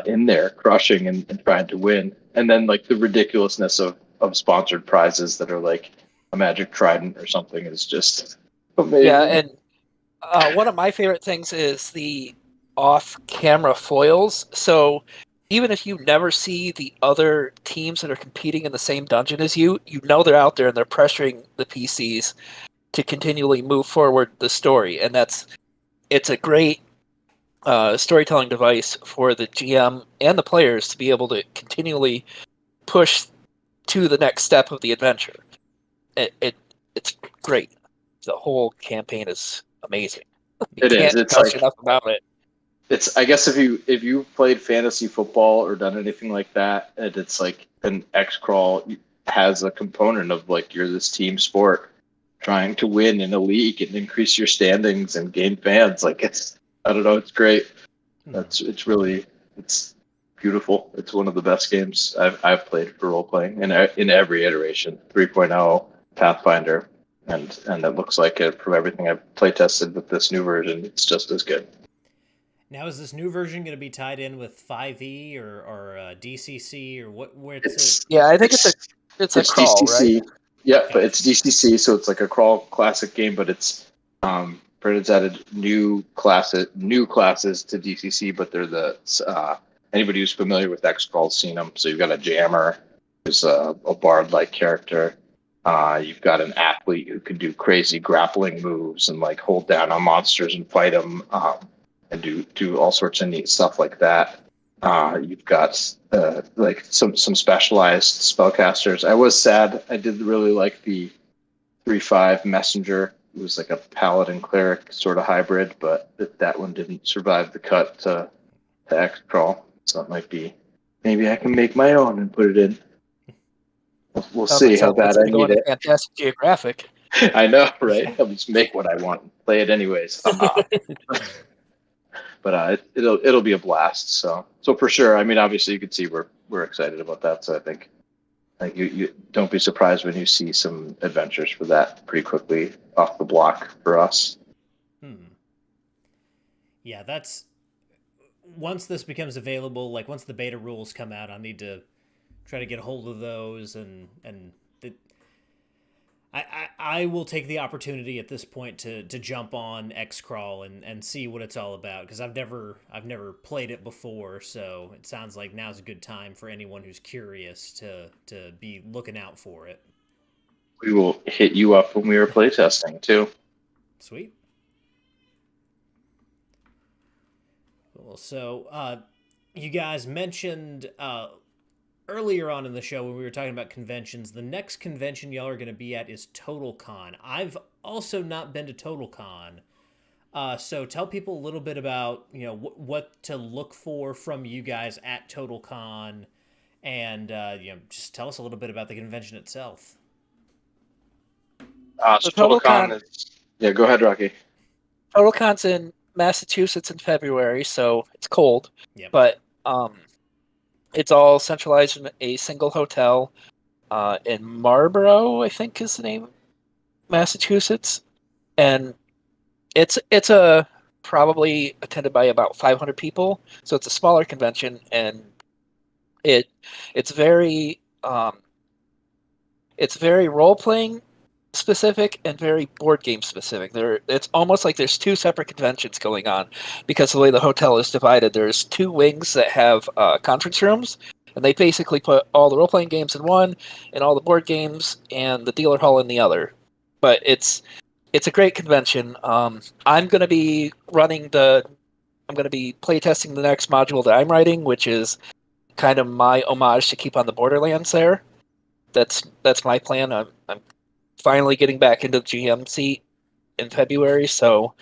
in there crushing and trying to win. And then like the ridiculousness of sponsored prizes that are like a magic trident or something is just amazing. Yeah, and one of my favorite things is the off-camera foils. So even if you never see the other teams that are competing in the same dungeon as you, you know they're out there and they're pressuring the PCs to continually move forward the story. And it's a great storytelling device for the GM and the players to be able to continually push to the next step of the adventure. It's great. The whole campaign is amazing. You can't It's gush like enough about it. it's I guess if you played fantasy football or done anything like that, and it's like an X crawl has a component of like you're this team sport trying to win in a league and increase your standings and gain fans. Like it's I don't know, it's great. It's really it's beautiful. It's one of the best games I've played for role playing in every iteration. 3.0 Pathfinder, and it looks like it from everything I've play tested with this new version. It's just as good. Now, is this new version going to be tied in with 5e or DCC or what? Where Yeah, I think it's a crawl, DCC. right? Yeah, Okay. but it's DCC, so it's like a crawl classic game, but it's Brennan's added new classes to DCC, but they're the anybody who's familiar with X crawl's seen them. So you've got a jammer, who's a bard-like character. You've got an athlete who can do crazy grappling moves and like hold down on monsters and fight them. And do all sorts of neat stuff like that. You've got like some specialized spellcasters. I was sad. I did really like the 3/5 messenger. It was like a paladin cleric sort of hybrid, but that one didn't survive the cut to X crawl. So it might be maybe I can make my own and put it in. We'll see how bad I need it. Fantastic Geographic. I know, right? I'll just make what I want and play it anyways. But it'll be a blast. So for sure. I mean, obviously, you can see we're excited about that. So I think like you don't be surprised when you see some adventures for that pretty quickly off the block for us. Yeah, that's once this becomes available. Like once the beta rules come out, I need to try to get a hold of those and I will take the opportunity at this point to jump on X-Crawl and see what it's all about because I've never played it before, so it sounds like now's a good time for anyone who's curious to be looking out for it. We will hit you up when we are playtesting too. Sweet. Cool. So you guys mentioned earlier on in the show when we were talking about conventions, the next convention y'all are going to be at is TotalCon. I've also not been to TotalCon. So tell people a little bit about, what to look for from you guys at TotalCon and, just tell us a little bit about the convention itself. So TotalCon is... Yeah, go ahead, Rocky. TotalCon's in Massachusetts in February, so it's cold. Yep. But it's all centralized in a single hotel in Marlborough, I think is the name, Massachusetts, and it's a probably attended by about 500 people. So it's a smaller convention, and it's very role playing specific and very board game specific. It's almost like there's two separate conventions going on because of the way the hotel is divided. There's two wings that have conference rooms, and they basically put all the role-playing games in one, and all the board games and the dealer hall in the other. But it's a great convention. I'm going to be playtesting the next module that I'm writing, which is kind of my homage to Keep on the Borderlands there. That's my plan. I'm finally getting back into the GM seat in February, so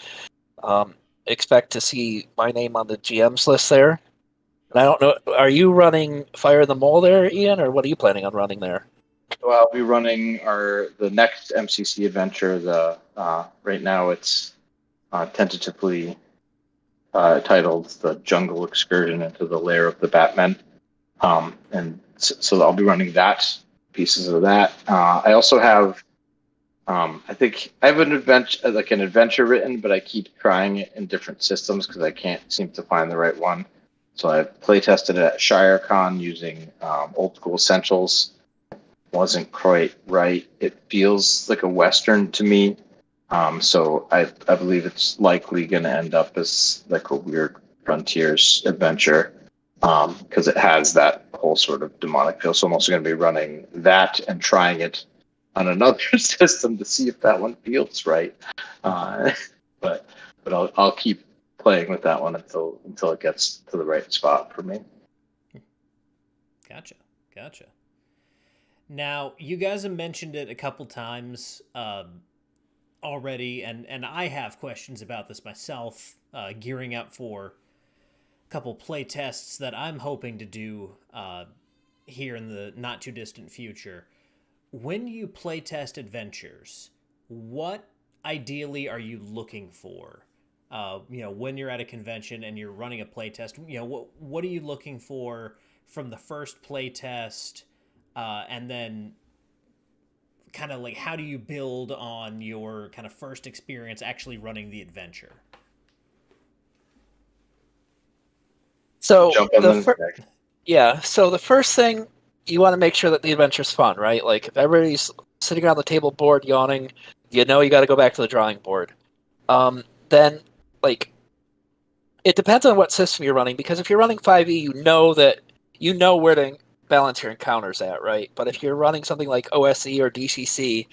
expect to see my name on the GM's list there. And I don't know, are you running Fire in the Mole there, Ian, or what are you planning on running there? Well, I'll be running the next MCC adventure. Right now it's tentatively titled The Jungle Excursion into the Lair of the Batman. And so I'll be running pieces of that. I also have, I think I have an adventure written, but I keep trying it in different systems because I can't seem to find the right one. So I play tested it at ShireCon using Old School Essentials. Wasn't quite right. It feels like a Western to me. So I believe it's likely going to end up as like a weird Frontiers adventure because it has that whole sort of demonic feel. So I'm also going to be running that and trying it on another system to see if that one feels right. But I'll keep playing with that one until it gets to the right spot for me. Gotcha. Now, you guys have mentioned it a couple times already, and I have questions about this myself, gearing up for a couple play tests that I'm hoping to do here in the not-too-distant future. When you play test adventures, what ideally are you looking for? When you're at a convention and you're running a play test, what are you looking for from the first play test? And then kind of like, how do you build on your kind of first experience actually running the adventure? So the first thing, you want to make sure that the adventure's fun, right? Like if everybody's sitting around the table bored, yawning, you got to go back to the drawing board. Then like it depends on what system you're running, because if you're running 5e, you know where to balance your encounters at, right? But if you're running something like OSE or DCC,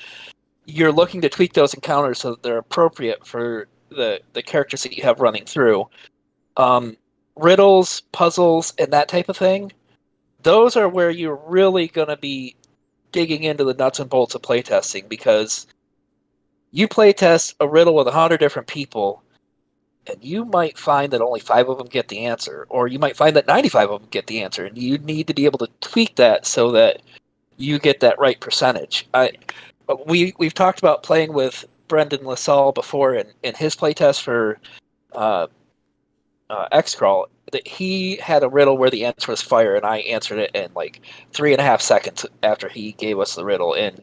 you're looking to tweak those encounters so that they're appropriate for the characters that you have running through. Riddles, puzzles, and that type of thing, those are where you're really going to be digging into the nuts and bolts of playtesting, because you playtest a riddle with 100 different people, and you might find that only 5 of them get the answer, or you might find that 95 of them get the answer, and you need to be able to tweak that so that you get that right percentage. We've talked about playing with Brendan LaSalle before in his playtest for X-Crawl, that he had a riddle where the answer was fire, and I answered it in like 3.5 seconds after he gave us the riddle, and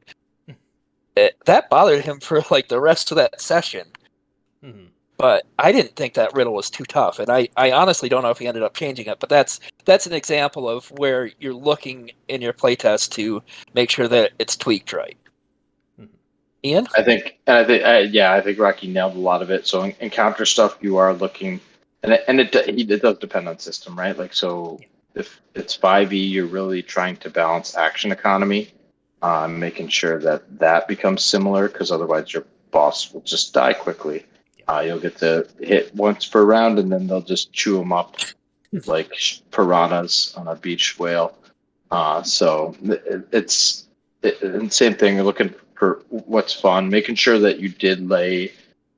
that bothered him for like the rest of that session. Mm-hmm. But I didn't think that riddle was too tough, and I honestly don't know if he ended up changing it. But that's an example of where you're looking in your playtest to make sure that it's tweaked right. Mm-hmm. Ian? I think Rocky nailed a lot of it. So encounter stuff, you are looking, and it does depend on system, right? Like, so if it's 5e, you're really trying to balance action economy, making sure that becomes similar, because otherwise your boss will just die quickly. You'll get to hit once per round, and then they'll just chew them up like piranhas on a beach whale. So it's same thing. You're looking for what's fun, making sure that you did lay,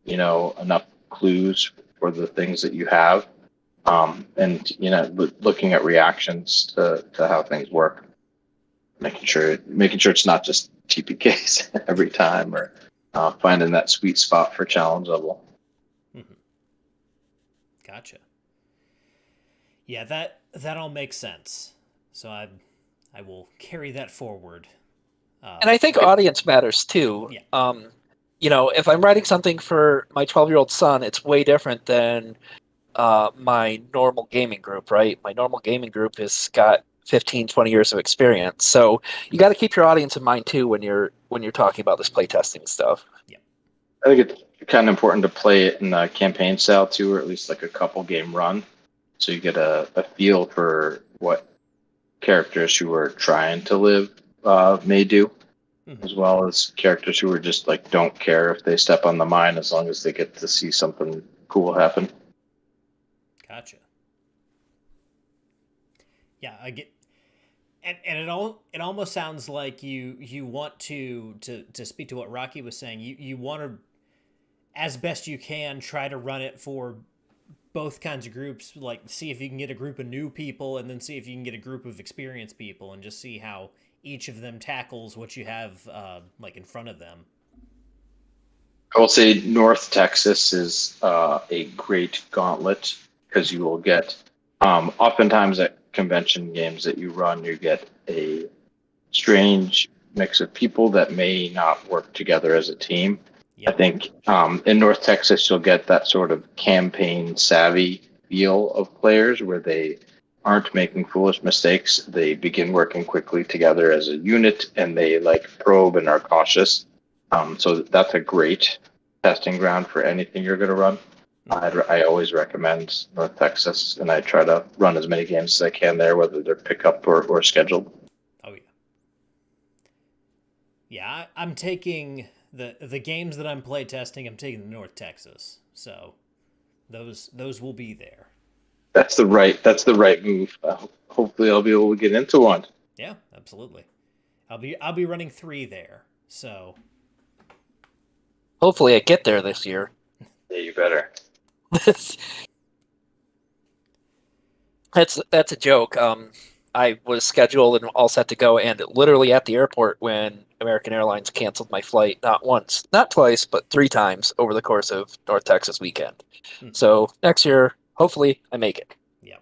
enough clues for the things that you have, and looking at reactions to how things work. Making sure it's not just TPKs every time, or finding that sweet spot for challenge level. Mm-hmm. Gotcha. Yeah, that all makes sense. So I will carry that forward. And I think audience matters too. Yeah. If I'm writing something for my 12-year-old son, it's way different than my normal gaming group, right? My normal gaming group has got 15, 20 years of experience. So you got to keep your audience in mind too when you're talking about this playtesting stuff. I think it's kind of important to play it in a campaign style too, or at least like a couple game run, so you get a feel for what characters who are trying to live may do, as well as characters who are just like don't care if they step on the mine as long as they get to see something cool happen. Gotcha. Yeah, I get, and it almost sounds like you want to speak to what Rocky was saying. You want to, as best you can, try to run it for both kinds of groups. Like, see if you can get a group of new people, and then see if you can get a group of experienced people, and just see how each of them tackles what you have like in front of them. I will say North Texas is a great gauntlet because you will get oftentimes at convention games that you run, you get a strange mix of people that may not work together as a team. Yep. I think in North Texas, you'll get that sort of campaign savvy feel of players where they aren't making foolish mistakes. They begin working quickly together as a unit, and they like probe and are cautious. So that's a great testing ground for anything you're going to run. I always recommend North Texas, and I try to run as many games as I can there, whether they're pickup or scheduled. Oh, yeah. Yeah, I'm taking the games that I'm play testing, I'm taking to North Texas. So those will be there. That's the right move. Hopefully I'll be able to get into one. Yeah, absolutely. I'll be running 3 there. So hopefully I get there this year. Yeah, you better. That's a joke. I was scheduled and all set to go, and literally at the airport when American Airlines canceled my flight, not once, not twice, but 3 times over the course of North Texas weekend. So next year, hopefully, I make it. Yeah.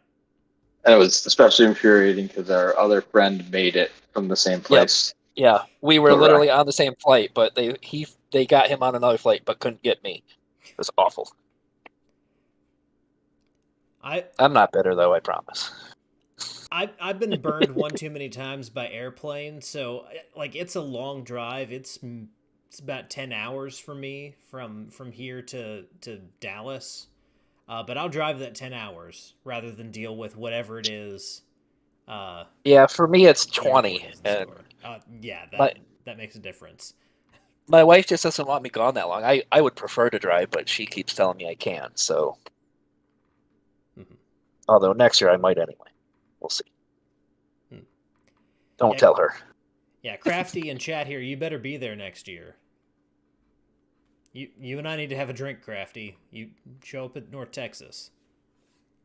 And it was especially infuriating because our other friend made it from the same place. Yep. Yeah, we were literally on the same flight, but they got him on another flight, but couldn't get me. It was awful. I'm not bitter, though, I promise. I've been burned one too many times by airplane, so like it's a long drive. It's about 10 hours for me from here to Dallas, but I'll drive that 10 hours rather than deal with whatever it is. Yeah, for me it's 20. And that makes a difference. My wife just doesn't want me gone that long. I would prefer to drive, but she keeps telling me I can't. So, although next year I might anyway. We'll see. Don't tell her. Yeah, Crafty and chat here. You better be there next year. You and I need to have a drink, Crafty. You show up at North Texas.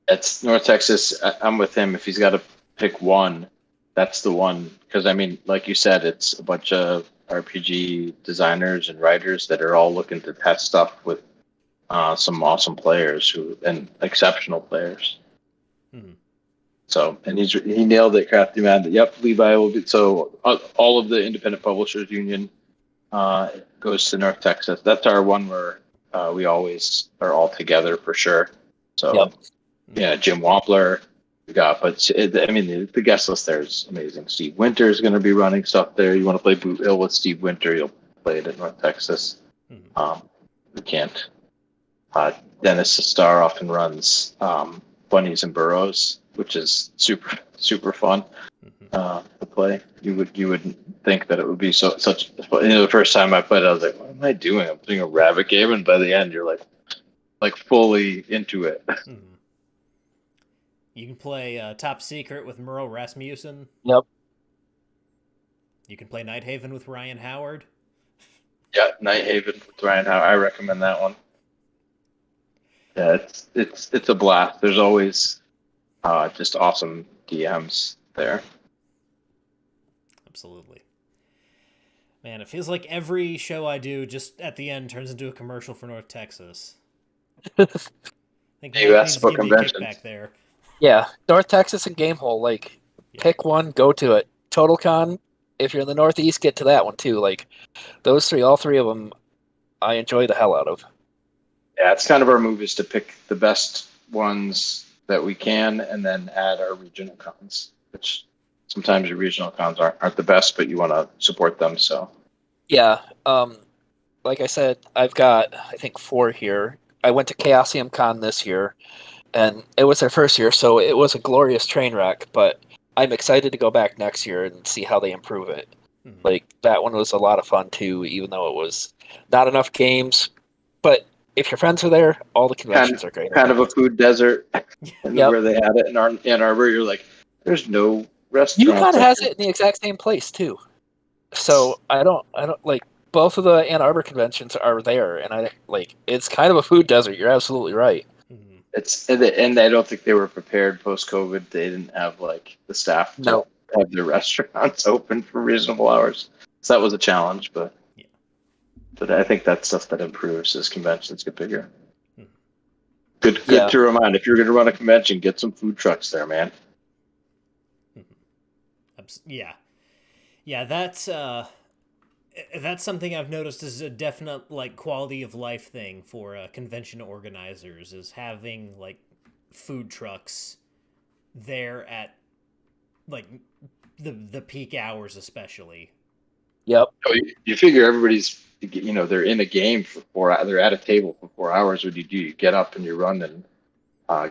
It's North Texas. I'm with him. If he's got to pick one, that's the one. Because I mean, like you said, it's a bunch of RPG designers and writers that are all looking to test stuff with some awesome players and exceptional players. So, and he nailed it, Crafty Man. Yep, Levi will be. So, all of the Independent Publishers Union goes to North Texas. That's our one where we always are all together for sure. So, yeah, Jim Wampler we got. But the guest list there is amazing. Steve Winter is going to be running stuff there. You want to play Boot Hill with Steve Winter, you'll play it at North Texas. We can't. Dennis Star often runs Bunnies and Burrows, which is super super fun to play. You would think that it would be such. The first time I played, I was like, "What am I doing? I'm playing a rabbit game," and by the end, you're like fully into it. You can play Top Secret with Merle Rasmussen. Yep. You can play Nighthaven with Ryan Howard. Yeah, Nighthaven with Ryan Howard. I recommend that one. Yeah, it's a blast. There's always just awesome DMs there. Absolutely. Man, it feels like every show I do just at the end turns into a commercial for North Texas. I think you asked for conventions. Back there. Yeah, North Texas and Mohle, pick one, go to it. TotalCon, if you're in the Northeast, get to that one too. Like those all three of them, I enjoy the hell out of. Yeah, it's kind of our move is to pick the best ones that we can and then add our regional cons, which sometimes your regional cons aren't the best, but you want to support them. So Yeah. Like I said, I've got I think 4 here. I went to Chaosium Con this year, and it was their first year, so it was a glorious train wreck. But I'm excited to go back next year and see how they improve it. Like that one was a lot of fun too, even though it was not enough games. But if your friends are there, all the conventions are great. kind of a food desert, and Yep. where they had it in Ann Arbor, you're like, there's no restaurants. UConn has it in the exact same place too. So I don't like both of the Ann Arbor conventions are there, and it's kind of a food desert. You're absolutely right. It's and I don't think they were prepared post COVID. They didn't have like the staff to have their restaurants open for reasonable hours, so that was a challenge. But I think that's stuff that improves as conventions get bigger. Good to remind. If you're going to run a convention, get some food trucks there, man. Yeah, that's something I've noticed is a definite like quality of life thing for convention organizers, is having like food trucks there at like the peak hours especially. Yep. You figure everybody's, they're in a game for 4 hours. They're at a table for 4 hours. What do? You get up and you run and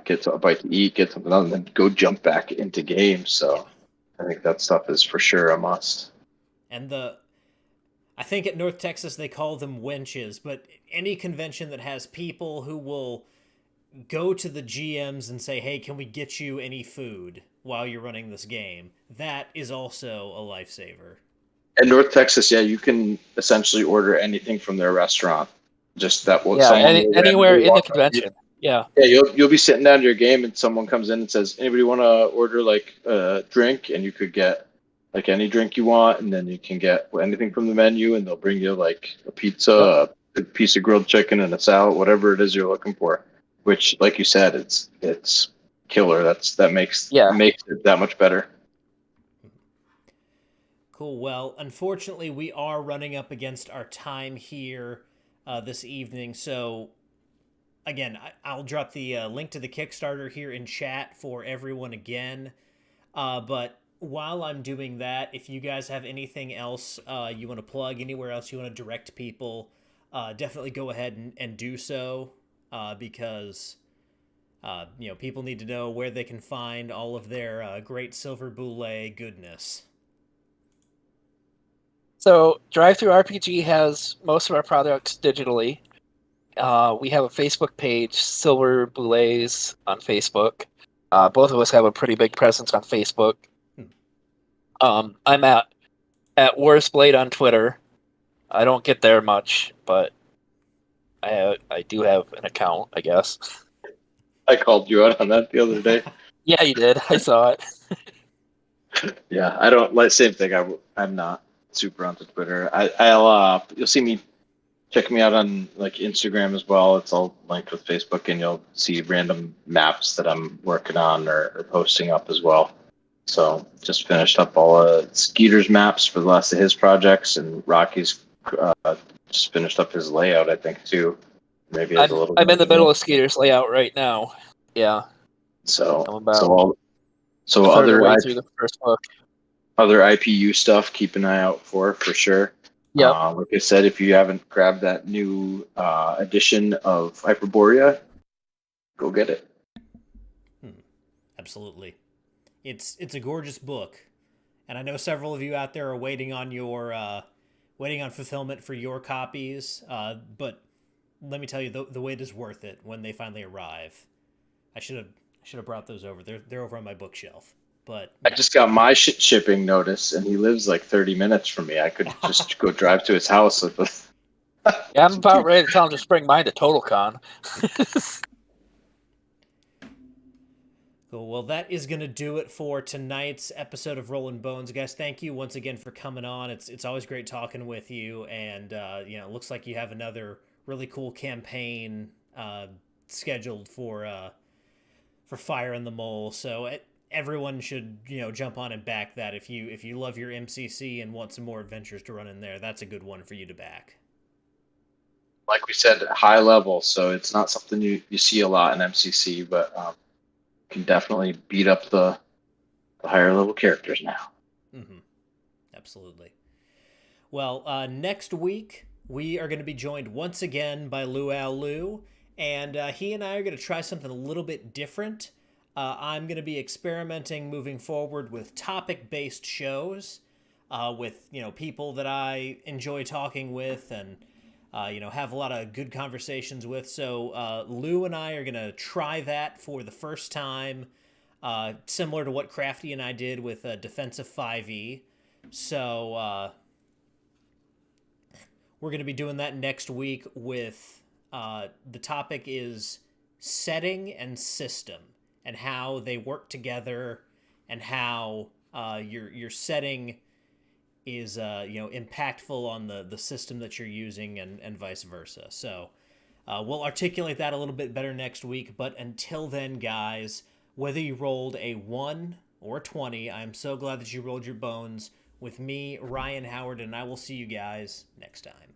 get a bite to eat, get something else, and then go jump back into games. So I think that stuff is for sure a must. And I think at North Texas they call them wenches, but any convention that has people who will go to the GMs and say, hey, can we get you any food while you're running this game? That is also a lifesaver. In North Texas, you can essentially order anything from their restaurant. Just that will anywhere in the convention. Yeah, you'll be sitting down to your game and someone comes in and says, anybody want to order like a drink? And you could get like any drink you want, and then you can get anything from the menu, and they'll bring you like a pizza, a piece of grilled chicken, and a salad, whatever it is you're looking for. Which, like you said, it's killer. That makes it that much better. Cool. Well, unfortunately, we are running up against our time here this evening. So, again, I'll drop the link to the Kickstarter here in chat for everyone again. But while I'm doing that, if you guys have anything else you want to plug, anywhere else you want to direct people, definitely go ahead and do so, because people need to know where they can find all of their great Silver Boule goodness. So Drive-Thru RPG has most of our products digitally. We have a Facebook page, Silver Boulets on Facebook. Both of us have a pretty big presence on Facebook. I'm at Worst Blade on Twitter. I don't get there much, but I do have an account, I guess. I called you out on that the other day. Yeah, you did. I saw it. Yeah, I don't like same thing. I'm not super onto Twitter. I'll you'll see me check me out on like Instagram as well. It's all linked with Facebook, and you'll see random maps that I'm working on or posting up as well. So just finished up all Skeeter's maps for the last of his projects, and Rocky's just finished up his layout, I think, too. Maybe I'm in the middle of Skeeter's layout right now. Yeah. So through the first book. Other IPU stuff, keep an eye out for sure. Yeah. Like I said, if you haven't grabbed that new edition of Hyperborea, go get it. Absolutely. It's a gorgeous book, and I know several of you out there are waiting on fulfillment for your copies. But let me tell you, the wait is worth it when they finally arrive. I should have brought those over. They're over on my bookshelf. But I just got my shipping notice, and he lives like 30 minutes from me. I could just go drive to his house. Yeah, I'm about ready to tell him to bring mine to TotalCon. Cool. Well, that is going to do it for tonight's episode of Rollin Bones, guys. Thank you once again for coming on. It's always great talking with you, and it looks like you have another really cool campaign scheduled for Fire in the Mohle. So everyone should jump on and back that. If you love your MCC and want some more adventures to run in there, that's a good one for you to back. Like we said, high level, so it's not something you see a lot in MCC, but can definitely beat up the the higher level characters now. Mm-hmm. Absolutely. Well, next week we are going to be joined once again by Luau Lu, and he and I are going to try something a little bit different. I'm going to be experimenting moving forward with topic-based shows, with people that I enjoy talking with and have a lot of good conversations with. So Lou and I are going to try that for the first time, similar to what Crafty and I did with Defensive 5e. So we're going to be doing that next week with the topic is setting and system and how they work together and how your setting is impactful on the system that you're using and vice versa. So we'll articulate that a little bit better next week. But until then, guys, whether you rolled a 1 or a 20, I'm so glad that you rolled your bones with me, Ryan Howard, and I will see you guys next time.